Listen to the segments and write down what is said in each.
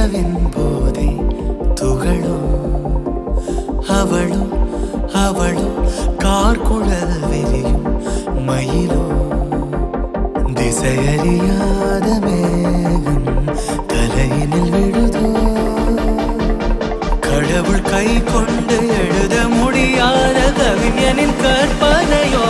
நிலவின் போதை துகளும் அவளும் அவளும் கார்குழல் வெளியும் மயிலும் திசையறியாத மேகம் தலையினில் விழுதோ கடவுள் கை கொண்டு எழுத முடியாத கவிஞனின் கற்பனையோ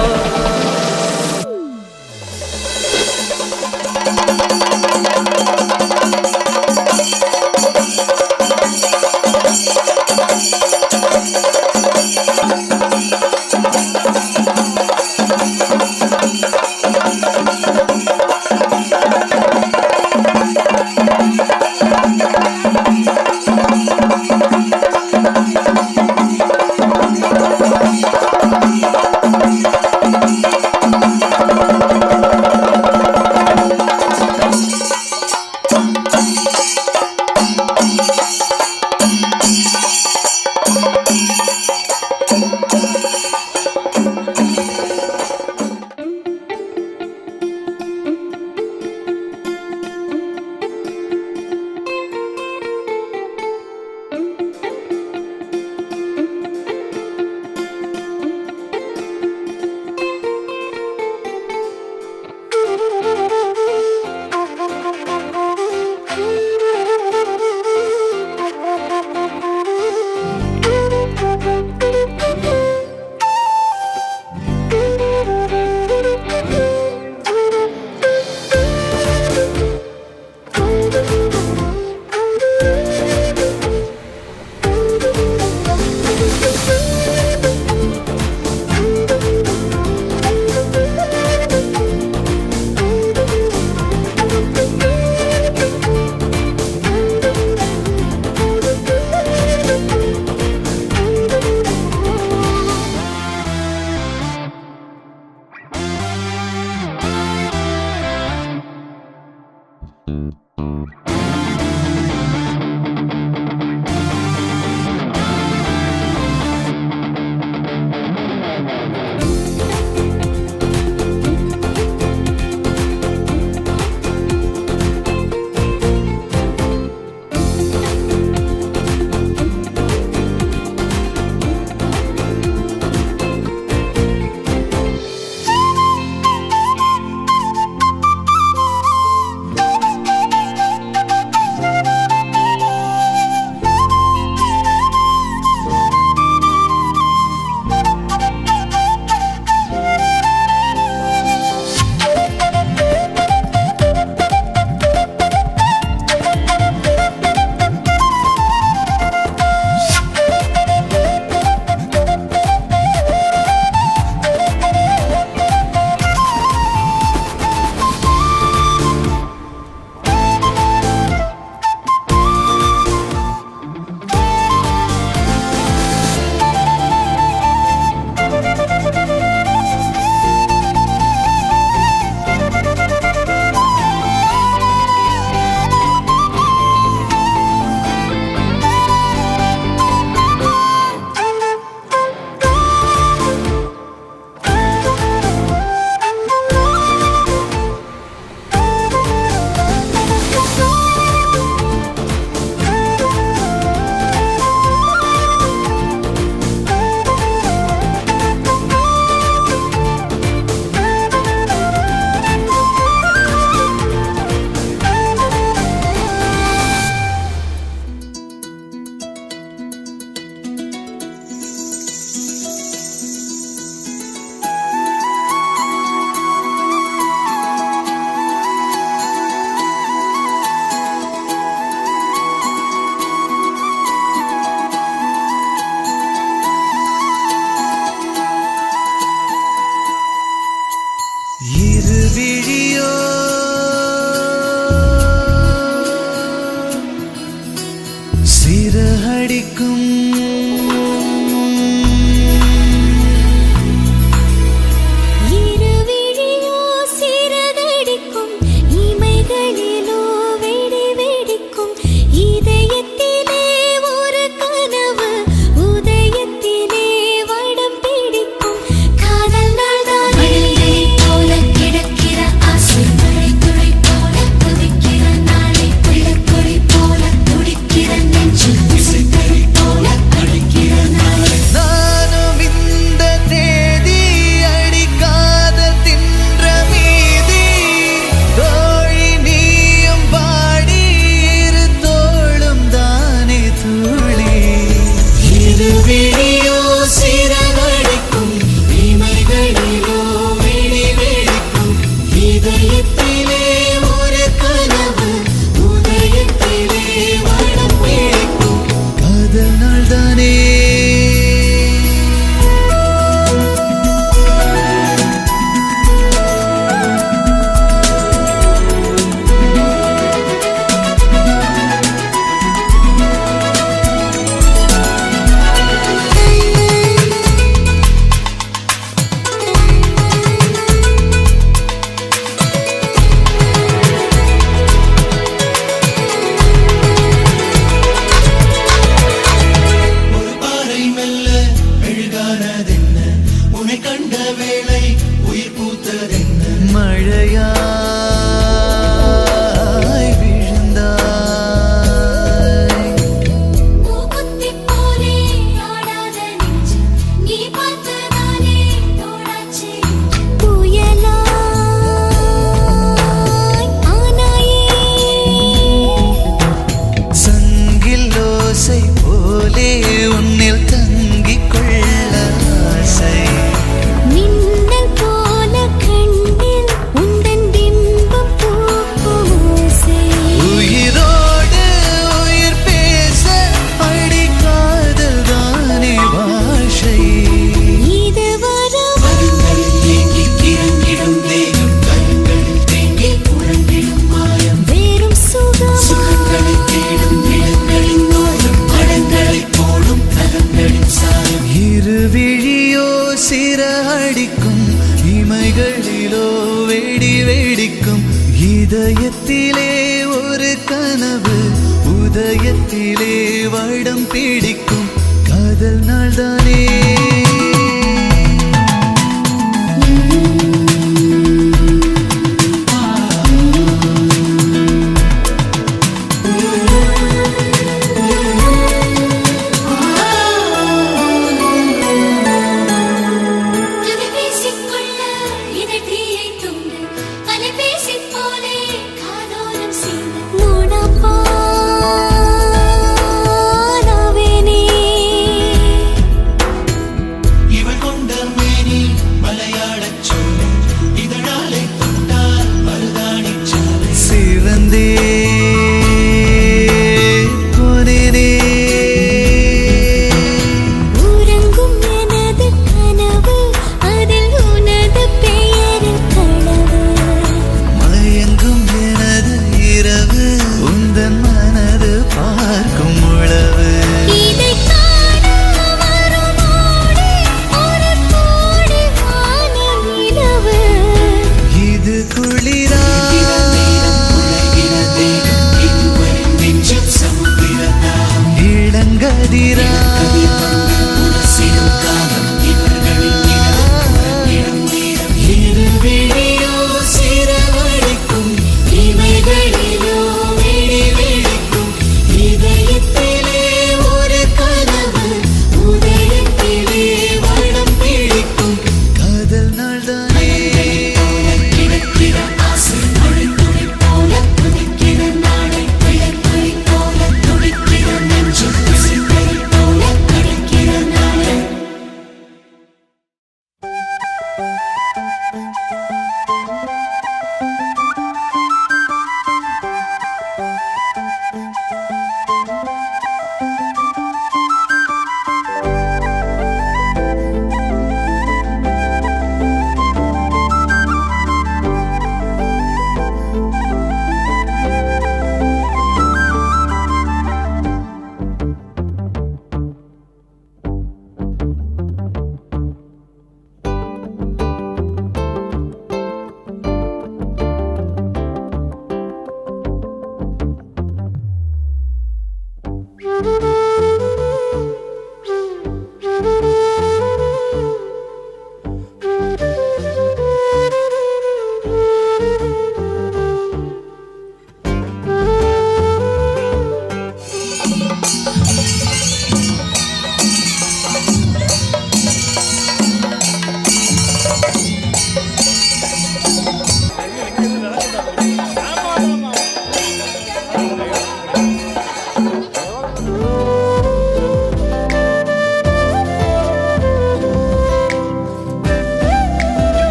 வேளை உயிர் பூத்ததென்ன மழையாய் விழுந்தாய் பூக்குத்தி போலே ஆடாத நெஞ்சு நீ பார்த்ததாலே தோடாச்சு புயலாய் ஆனாயே சங்கில் ஓசை போலே உன்னில் தங்கிக் கொள்ள ஆசை மின்னல் போல கண்ணில் உந்தன் பிம்பம் பூக்கும் ஓசை உயிரோடு உயிர் பேச அடி காதல் தானே பாஷை இது வரும் வேறும் சுகமா இருவிழியோ சிற அடிக்கும் இமைகளிலோ வெடி வெடிக்கும் இதயத்திலே ஒரு கனவு உதயத்திலே வடம் பிடிக்கும் காதல் நாள்தானே கதை பேசிக்கொள்ள இதழியை தூண்டு அலை பேசிப் போலே காதோரம் சீண்டு நோடப்பானாவேனே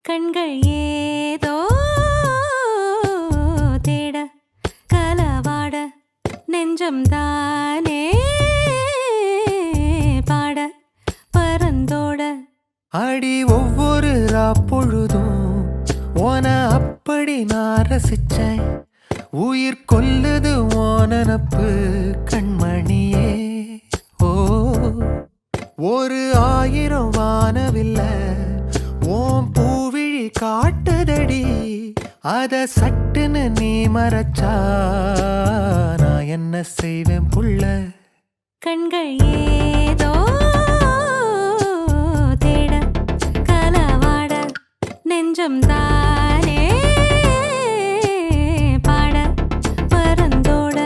கண்கள் ஏதோ தேட கலவாட நெஞ்சம் தானே பாட பரந்தோட அடி ஒவ்வொரு பொழுதும் ஓன அப்படி நான் ரசிச்சேன் உயிர் கொல்லுது ஓனப்பு கண்மணியே ஓ ஒரு 1000 வானவில்ல ஓம் பூவிழி காட்டுதடி அத சட்டுன்னு நீ மறைச்சா நான் என்ன செய்வேன் புள்ள கண்கள் ஏதோ தேட கலவாட நெஞ்சம் தானே பாட பரந்தோட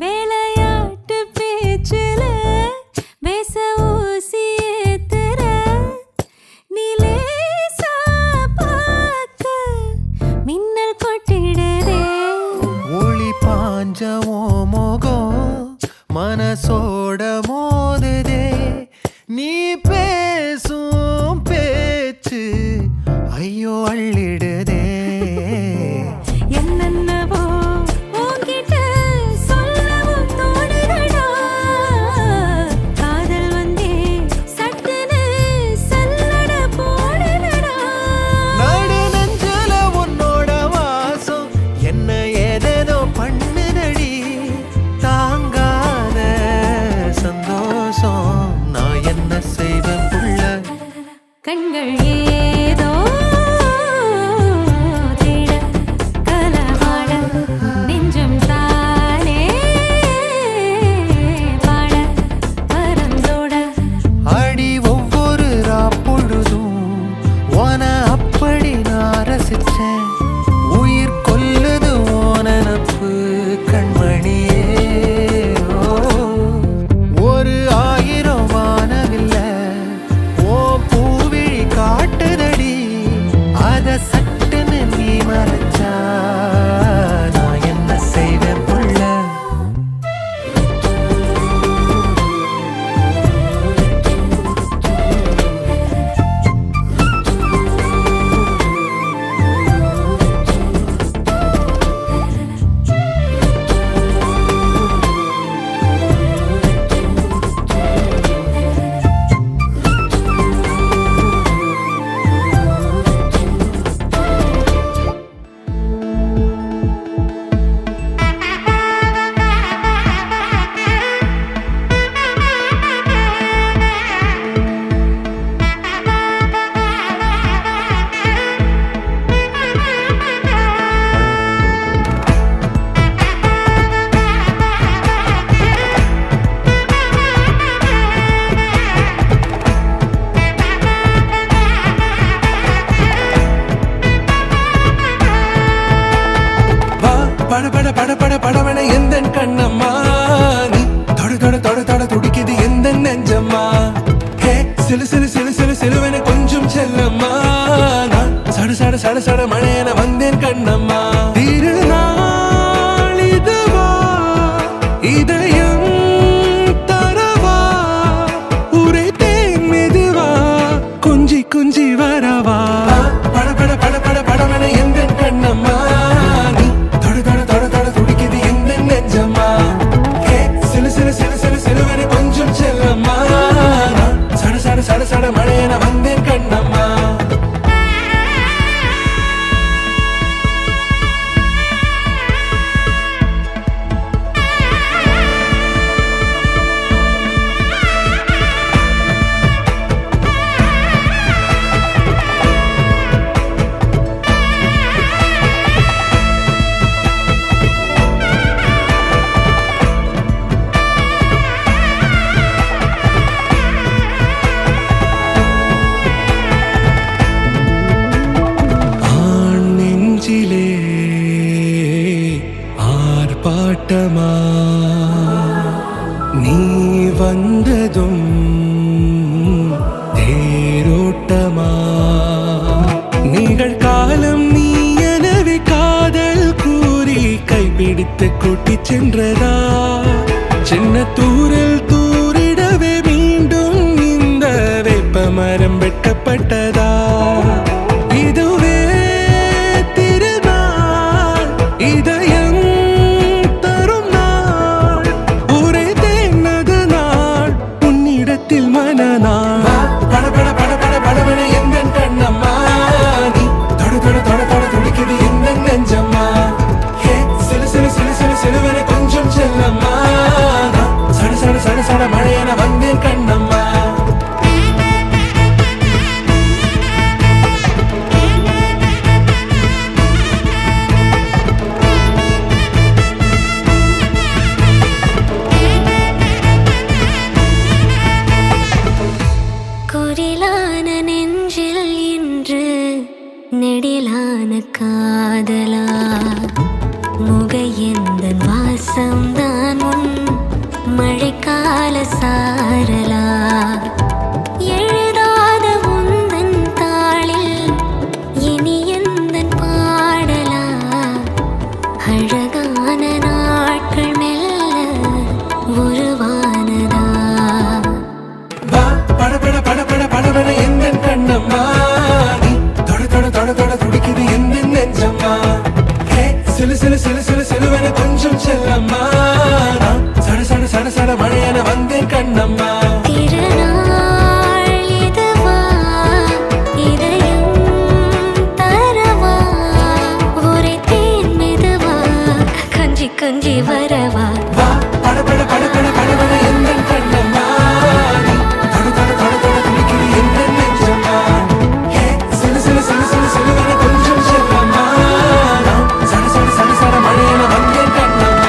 வேலையாட்டு பேச்சுல வேச ஊசி ஏத்துற நிலேசா பார்க்க மின்னல் கொட்டிடுதே ஒளி பாஞ்சமோ மோகம் மனசோட மோதுதே நீ பேசும் பேச்சு ஐயோ அள்ளிடுதே என்னென்னவோ உன்கிட்ட சொல்லவும் தோணுதடா காதல் வந்தே சட்டுன்னு சல்லட போடுதடா நடு நெஞ்சில உன்னோட வாசம் என்ன ஏதேதோ பண்ணுதடி தாங்காத சந்தோஷம் நான் என்ன செய்வேன் புள்ள கண்கள் ஏதோ தேட கலவாட நெஞ்சம் தானே பாட பரந்தோட அடி ஒவ்வொரு பொழுதும் ஓன அப்படி நான் ரசிச்சேன் உயிர் கொல்லுது ஓனப்பு கண்மணியே ஓ ஒரு 1000 வானவில்ல ஓ பூவிழி காட்டுதடி அத சட்டுன்னு நீ மறைச்சா நான் என்ன செய்வேன் புள்ள வா பட பட பட பட படவன எந்தன் கண்ணம்மா நீ தொட தொட தொட தொட துடிக்குது எந்த நெஞ்சம்மா ஹே சிலு சிலு சிலு சிலு சிலுவன கொஞ்சம் செல்லம்மா நான் சட சட சட சட மழையன வந்தேன் கண்ணம்மா திருநாள் இதுவா இதயம் தரவா உரைத்தேன் மெதுவா கொஞ்சி கொஞ்சி வரவா பட பட பட பட படவன எந்தன் கண்ணம்மா நீ தொட தொட தொட தொட துடிக்குது எந்த நெஞ்சம்மா ஹே சிலு சிலு சிலு சிலு சிலுவன கொஞ்சம் செல்லம்மா நான் சட சட சட சட மழையன வந்தேன் கண்ணம்மா தேரோட்டமா நீ வந்ததும் தேரோட்டமா நிகழ்காலம் நீ எனவே காதல் கூறி கைப்பிடித்து கூட்டிச் சென்றதா சின்ன தூரல் தூரிடவே மீண்டும் இந்த வேப்பமரம் வெட்டப்பட்டதா இதுவே திருநாள் இதயம் தரும் நாள் ஒரே தேர்ந்தது நாள் உன்னிடத்தில் மனநாள் பட பட பட பட படவன எந்தன் கண்ணம்மா நீ தொட தொட தொட தொட துடிக்குது எந்தன் நெஞ்சம்மா ஹே சிலு சிலு சிலு சிலு சிலுவன கொஞ்சம் செல்லம்மா சட சட சட சட மழையன வந்தேன் கண்ணம்மா குரிலான நெஞ்சில் இன்று நெடிலான காதலா முகையெந்தன் வாசம்தான் உன் மழைக்கால சாரலா எழுதாத உந்தன் தாளில் இனி எந்தன் பாடலா அழகான நாட்கள் மெல்ல உருவானதா பட பட பட பட படவன எந்தன் கண்ணம்மா நீ தொட தொட தொட தொட துடிக்குது எந்தன் நெஞ்சம்மா ஹே சிலு சிலு சிலு சிலு சிலுவன கொஞ்சம் செல்லம்மா சட சட சட சட மழையன வந்தேன் கண்ணம்மா திருநாள் இதுவா இதயம் தரவா ஒரே தேன் மெதுவா கஞ்சி கஞ்சி வரவா பட பட பட பட படவன எந்தன் கண்ணம்மா நீ தொட தொட தொட தொட துடிக்குது எந்தன் நெஞ்சம்மா ஹே சிலு சிலு சிலு சிலு சிலுவன கொஞ்சம் செல்லம்மா சட சட சட சட மழையன வந்தேன் கண்ணம்மா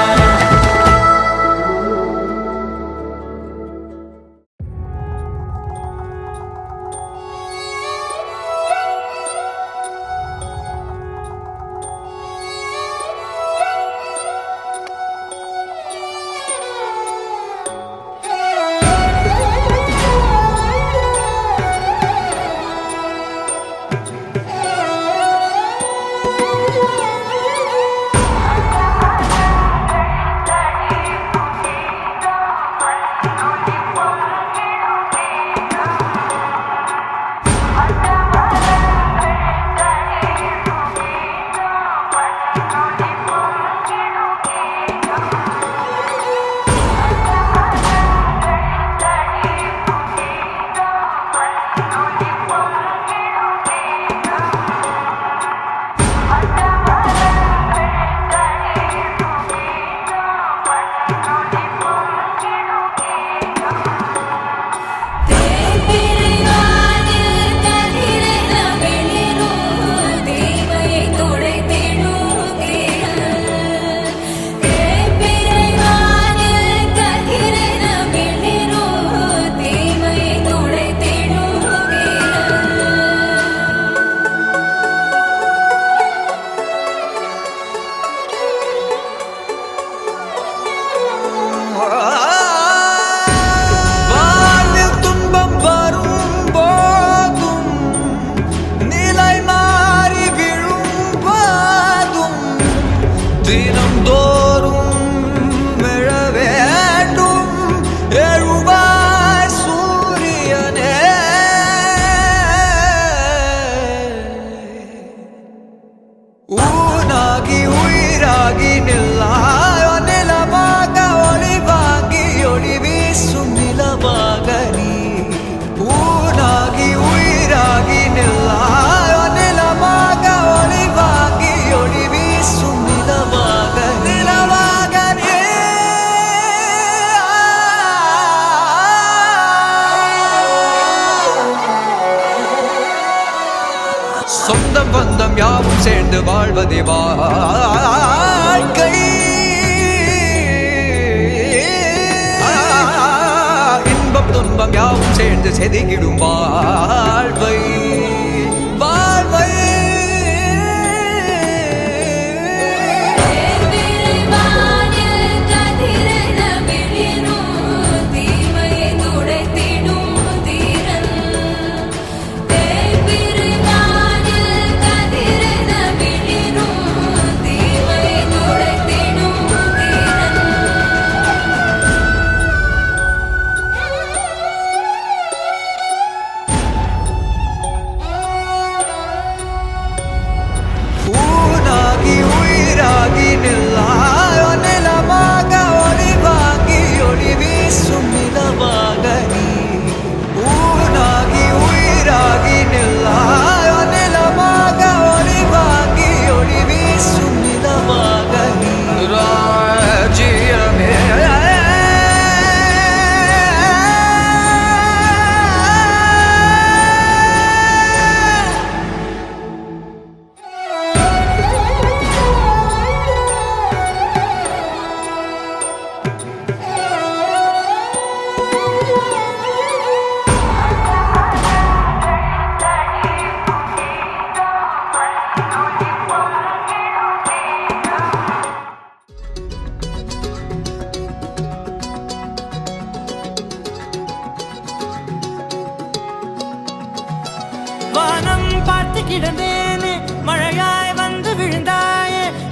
சொந்தம் பந்தம் யாவும் சேர்ந்து வாழ்வதே வாழ்க்கை. இன்பம் துன்பம் யாவும் சேர்ந்து செதுக்கிடும் வாழ்வை வாழ்வை.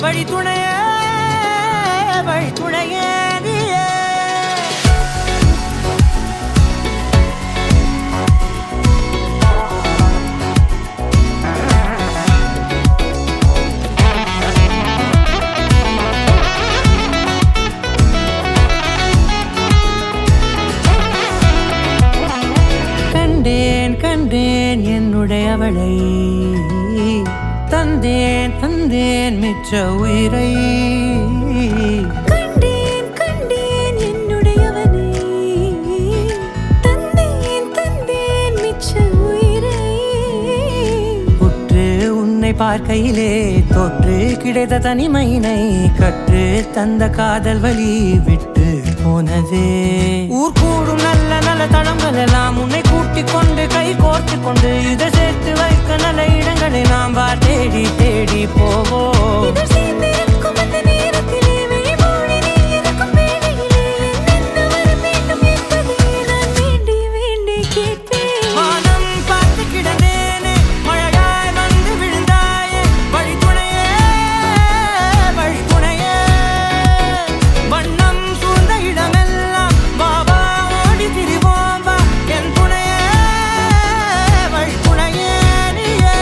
வழி துணையே வழி துணையே நீயே. கண்டேன் கண்டேன் என்னுடையவளை, தந்தேன் தந்தேன் மிச்ச உயிரை. கண்டேன் கண்டேன் என்னுடையவனை, தந்தேன் தந்தேன் மிச்ச உயிரை. உற்று உன்னை பார்க்கையிலே தொற்று கிடைத்த தனிமையினை கற்று தந்த காதல் வழி விட்டு போனதே. ஊர் கூடும் நல்ல நல்ல தளங்கள் எல்லாம் உன்னை கூட்டிக் கொண்டு கை கோர்த்து கொண்டு இதை சேர்த்து வைக்க நல்ல இடங்களை நாம் வா தேடி தேடி போவோம். இதழ் சேர்ந்திருக்கும் அந்த நேரத்திலே விழிமூடி நீ இருக்கும் வேளையிலே என்னென்ன வர வேண்டும் என்பதை நான் வேண்டி வேண்டி கேட்பேன். வானம் பார்த்து கிடந்தேனே, மழையாய் வந்து விழுந்தாயே, வழி துணையே வழி துணையே. வண்ணம் சூழ்ந்த இடமெல்லாம் வா வா ஓடி திரிவோம் வா, என் துணையே வழி துணையே நீயே.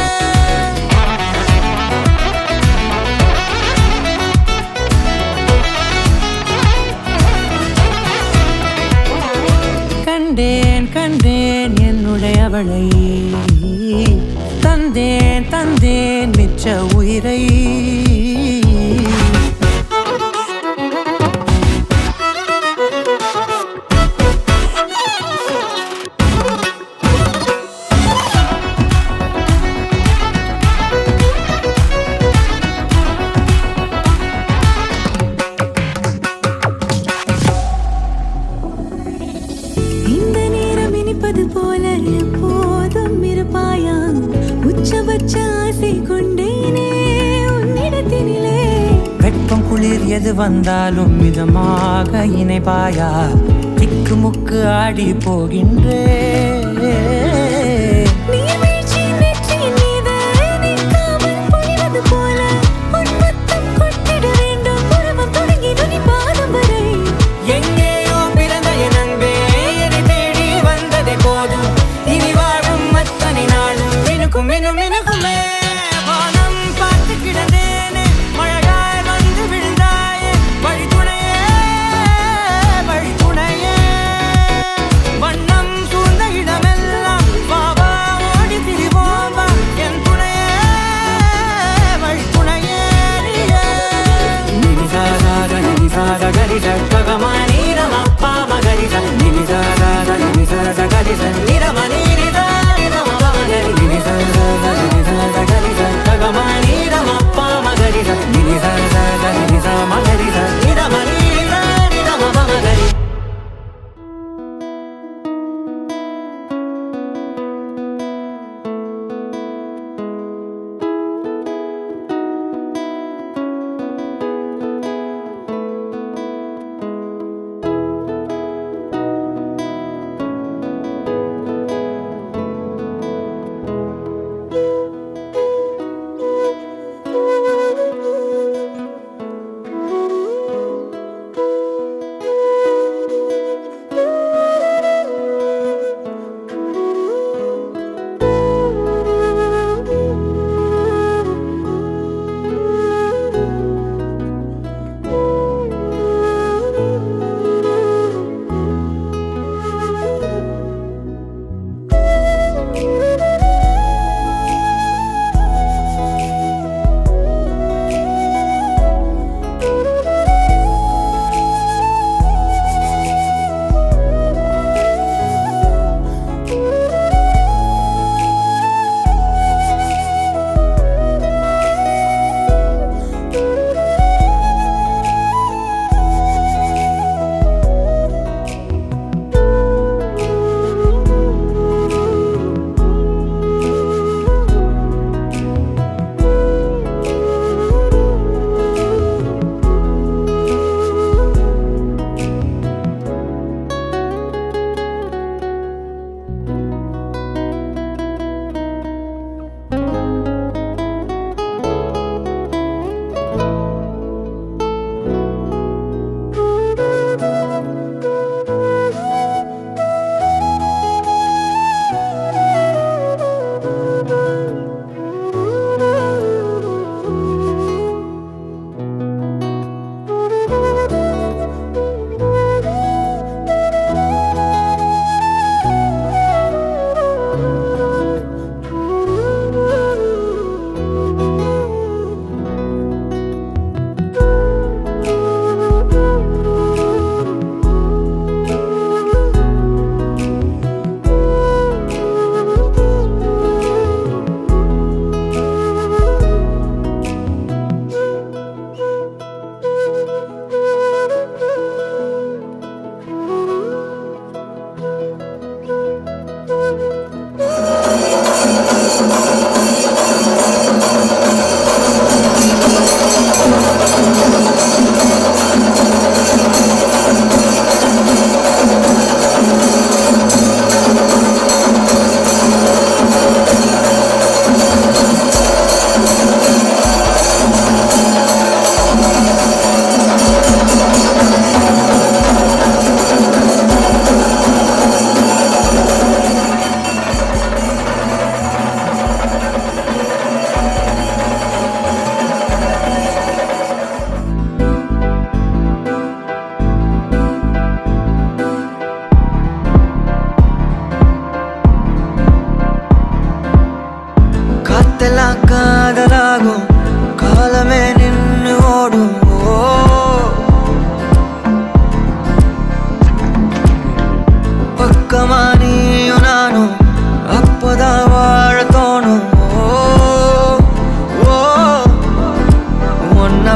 கண்டேன் கண்டேன் என்னுடையவளை, தந்தேன் தந்தேன் மிச்ச உயிரை. இந்த நேரம் இனிப்பது போல எப்போதும் இருப்பாயா, உச்சபட்ச ஆசை கொண்டேனே உன்னிடத்தினிலே. வெப்பம் குளிர் எது வந்தாலும் மிதமாக இணைப்பாயா, திக்கு முக்கு ஆடி போகின்றே. நீர்வீழ்ச்சி நெற்றியின் மீது நிற்காமல் பொழிவது போல உன் முத்தம் கொட்டிட வேண்டும் உறவம் தொடங்கி நுனி பாதம் வரை. எங்கேயோ பிறந்த என் அன்பே என்னை தேடி வந்ததே போதும், இனி வாழும் அத்தனை நாளும் மினுக்கும் மினும் மினுக்குமே. வானம் பார்த்து கிடந்தேனே, மழையாய் வந்து விழுந்தாயே, வழி துணையே வழி துணையே. வண்ணம் சூழ்ந்த இடமெல்லாம்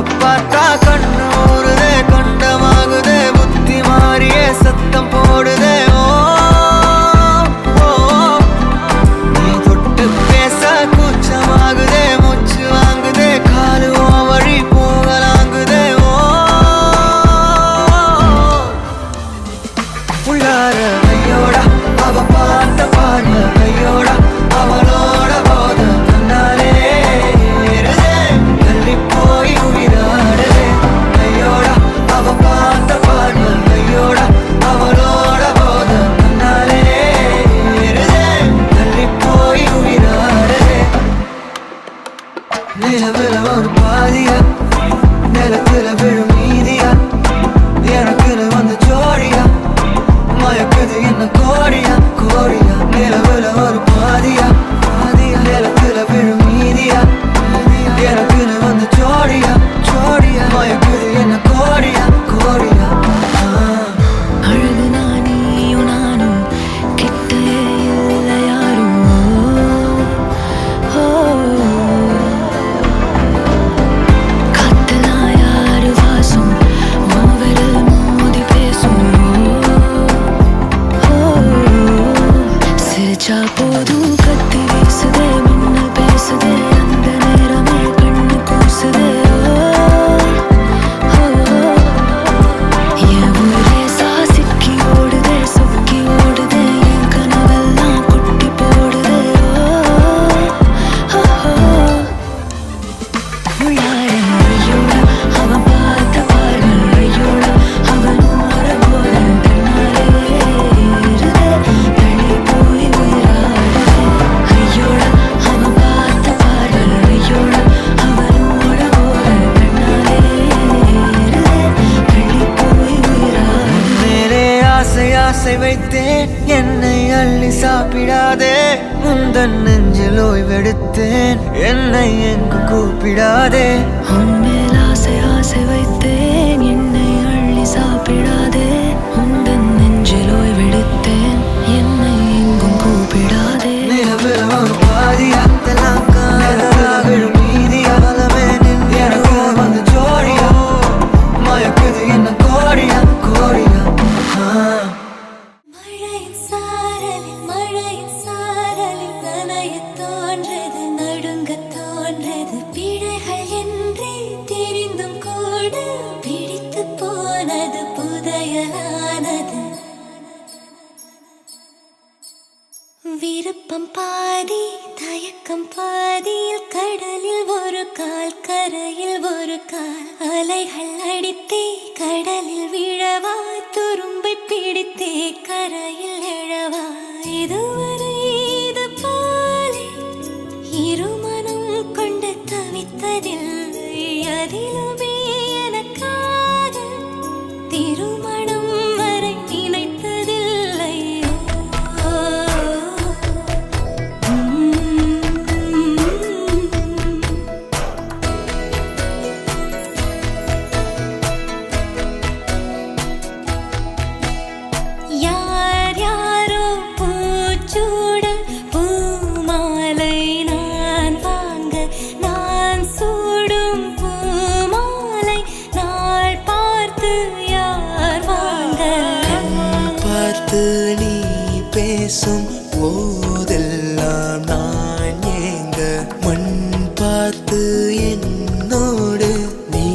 பார்த்தா கண்ணூருதே கண்டமாகுதே புத்தி மாறியே சத்தம் போடுதே ஓ ஓ, நீ தொட்டு பேச கூச்சமாகுதே மூச்சு வாங்குதே காலு உன் வழி போகலாங்குதே ஓ உள்ளார ஐயோடா அவ பார்த்த பார்வை ஐயோடா அவளோட போத தன்னாலே ஏறுதே தள்ளி போய் உயிராடுதே ஐயோடா அவ பார்த்த பார்வை ஐயோடா அவளோட போத தன்னாலே ஏறுதே தள்ளி போய் உயிராடுதே நிலவுல ஒரு பாதியா நிலத்துல விழும் மீதியா எனக்குன்னு வந்த ஜோடியா மயக்குது என்ன கோடியா கோடியா நிலவுல ஒரு பாதியா பாதியா நிலத்துல விழும் மீதியா எனக்குன்னு வந்த ஜோடியா ஜோடியா மயக்குது என்ன கோடியா கோடியா அழகு நானியும் நானும் கிட்டே இல்லை யாரும் ஓ, காத்தலா யாரு வாசம் மோவரில் மோதி பேசும் ஓ, சிரிச்சா போதும் கத்தி வீசுதே மின்னல் பேசுதே அந்த நேரமே கண்ணு கூசுதே ஓ, என் ஊரே சாசிக்கி ஓடுதே சொக்கி ஓடுதே என் கனவெல்லாம் குட்டி போடுதே ஓ, உள்ளார ஐயோடா அவன் பார்த்த பார்வை ஐயோடா அவன் ஓட போல தன்னாலே ஏறுதே தள்ளி போய் உயிராடுதே ஐயோடா அவன் பார்த்த பார்வை ஐயோடா அவன் ஓட போல தன்னாலே ஏறுதே தள்ளி போய் உயிராடுதே மேலே ஆசை ஆசை வைத்தேன் என்னை அள்ளி சாப்பிடாதே முந்தன் நெஞ்சில் ஓய்வெடுத்தேன் என்னை எங்கு கூப்பிடாதே உன்மேல் ஆசை ஆசை வைத்தேன் என்னை அள்ளி சாப்பிடாதே உந்தன் நெஞ்சில் ஓய்வெடுத்தேன் என்னை எங்கும் கூப்பிடாதே நிலவுல ஒரு பாதியா தெல்லாம் காதலா விழும் மீதியா பலமே நின்று எனக்கு வந்து ஜோடியா மயக்குது என்ன கோடியா கோடியா மழையின் சாரலில் நனையத் தோன்றது நடுங்கத் தோன்றது பிழைகள் என்றே தெரிந்தும் கூட பிடித்து போனது புதையலானது விருப்பம் பாதி தயக்கம் பாதியில் கடலில் ஒரு கால் கரையில் ஒரு கால் அலைகள் அடித்தே கடலில் விழவா துரும்பை பிடித்தே கரையில் எழவா இதுவரை இது போலே இருமனம் கொண்டு தவித்ததில்லை அதிலுமே எனக்காக திருமணம் வரை நினைத்ததில்லை ஓ, யார் யாரோ பூச்சூட பூமாலை நான் வாங்க நான் சூடும் பூமாலை நாள் பார்த்து யார் வாங்க பார்த்து நீ பேசும் போதெல்லாம் நான் ஏங்க மண் பார்த்து என்னோடு நீ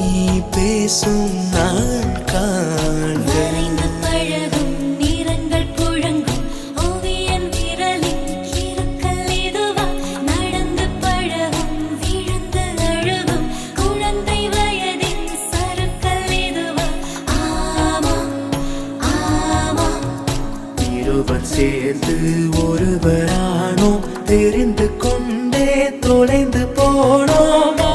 பேசும் நாள் காண்க மறைந்து பழகும் நிறங்கள் புழங்கும் ஓவியன் விரலின் கிறுக்கல் இதுவா நடந்து பழகும் விழுந்து அழுகும் குழந்தை வயதின் சறுக்கல் இதுவா ஆமா ஆமா இருவர் சேர்ந்து ஒருவரானோ தெரிந்து கொண்டே தொலைந்து போனோமோ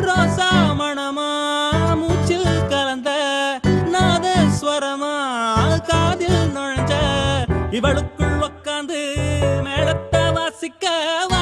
ரோசா மணமா மூச்சில் கலந்த நாதஸ்வரமா காதில் நுழைஞ்ச இவளுக்குள் உக்காந்து ரசிக்க